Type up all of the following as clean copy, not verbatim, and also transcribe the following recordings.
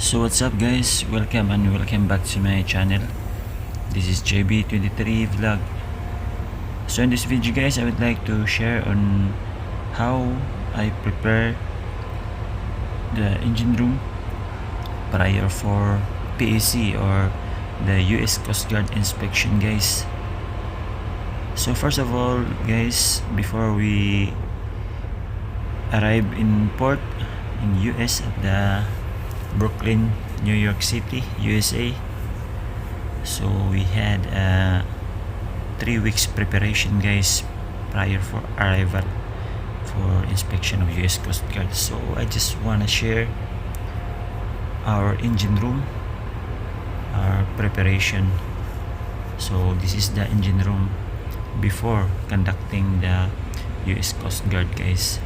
So what's up guys, welcome back to my channel. This is JB23 vlog. So in this video guys, I would like to share on how I prepare the engine room prior for PAC or the US Coast Guard inspection guys. So first of all guys, before we arrive in port in US at the Brooklyn, New York City, USA. So we had 3 weeks preparation guys prior for arrival for inspection of US Coast Guard. So I just want to share our engine room, our preparation. So this is the engine room before conducting the US Coast Guard guys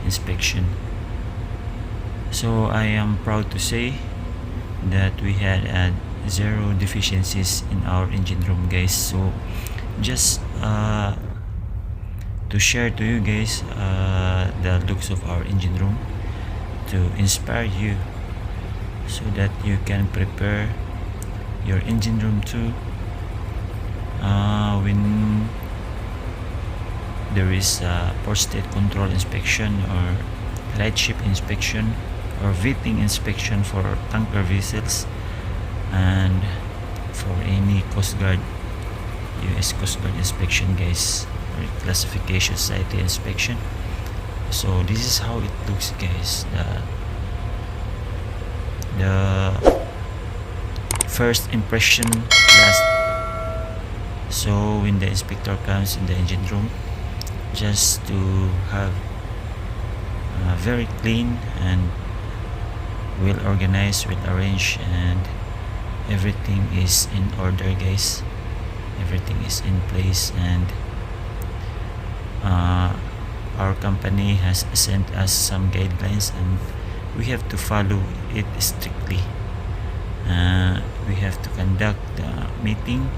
inspection. So I am proud to say that we had 0 deficiencies in our engine room guys. So just to share to you guys the looks of our engine room to inspire you so that you can prepare your engine room too when there is a port state control inspection or lightship inspection or vetting inspection for tanker vessels and for any Coast Guard, US Coast Guard inspection guys, or classification society inspection. So this is how it looks guys, the first impression last. So when the inspector comes in the engine room, just to have very clean and well organized, well arranged, and everything is in order guys, everything is in place, and our company has sent us some guidelines and we have to follow it strictly. We have to conduct the meeting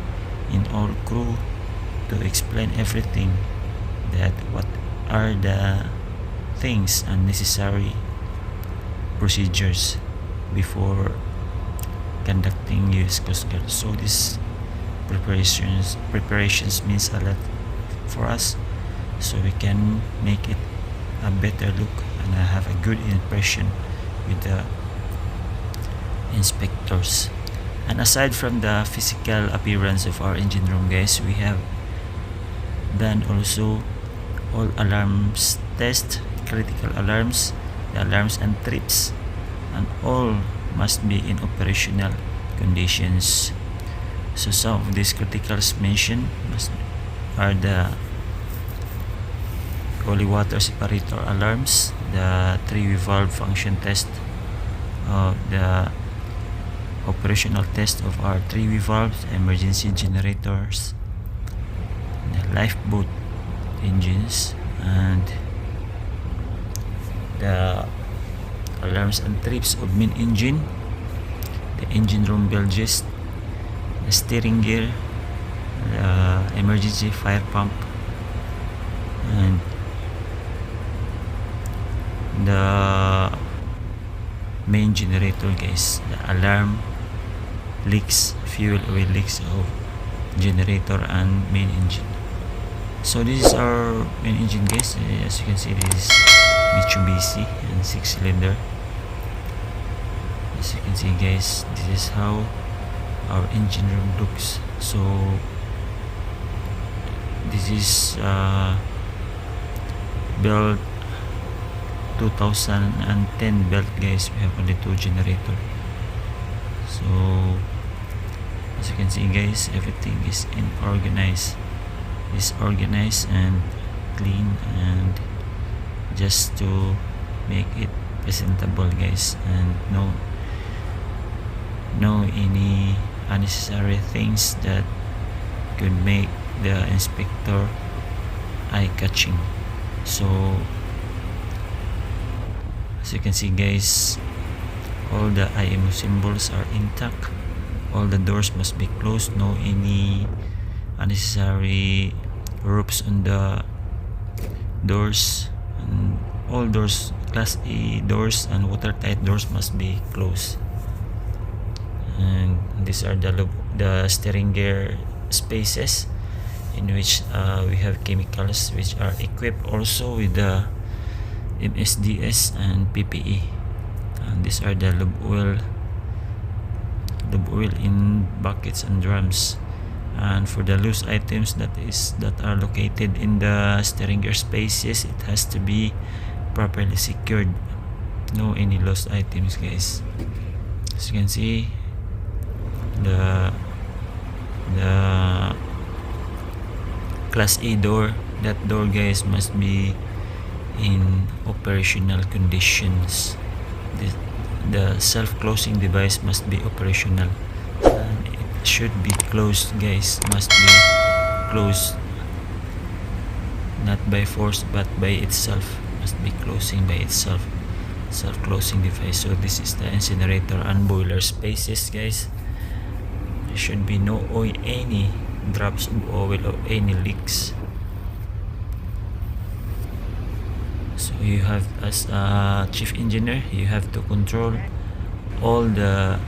in all crew to explain everything, that what are the things and necessary procedures before conducting US Coast Guard. So this preparations means a lot for us, so we can make it a better look and have a good impression with the inspectors. And aside from the physical appearance of our engine room guys, we have done also all alarms test, critical alarms, the alarms and trips, and all must be in operational conditions. So some of these criticals mentioned are the holy water separator alarms, the 3 valve function test, the operational test of our 3 valves, emergency generators, the lifeboat engines, and the alarms and trips of main engine, the engine room bilges, the steering gear, the emergency fire pump, and the main generator guys, the alarm leaks, fuel oil leaks of generator and main engine. So this is our main engine guys. As you can see, this is Mitsubishi and 6-cylinder. As you can see guys, this is how our engine room looks. So this is built 2010 built guys. We have only 2 generator. So as you can see guys, everything is organized and clean, and just to make it presentable guys, and no any unnecessary things that could make the inspector eye-catching. So as you can see guys, all the IMO symbols are intact, all the doors must be closed, no any unnecessary ropes on the doors, and all doors, class A doors and watertight doors must be closed. And these are the steering gear spaces in which we have chemicals which are equipped also with the MSDS and PPE. And these are the lube oil in buckets and drums. And for the loose items that are located in the steering gear spaces, it has to be properly secured. No any lost items, guys. As you can see, the class A door, that door, guys, must be in operational conditions. The self-closing device must be operational, and it should be closed, guys. Must be closed, not by force but by itself. Must be closing by itself, self-closing device. So this is the incinerator and boiler spaces, guys. There should be no any drops of oil or any leaks. So you have, as a chief engineer, you have to control all the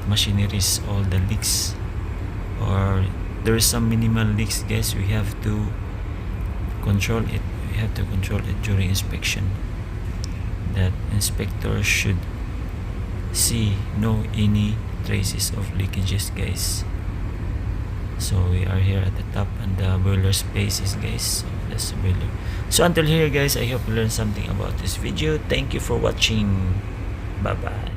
machineries, all the leaks, or there is some minimal leaks, guys. We have to control it. We have to control it during inspection. That inspector should see no any traces of leakages, guys. So we are here at the top, and the boiler spaces, guys. So that's the boiler. So until here, guys, I hope you learned something about this video. Thank you for watching. Bye bye.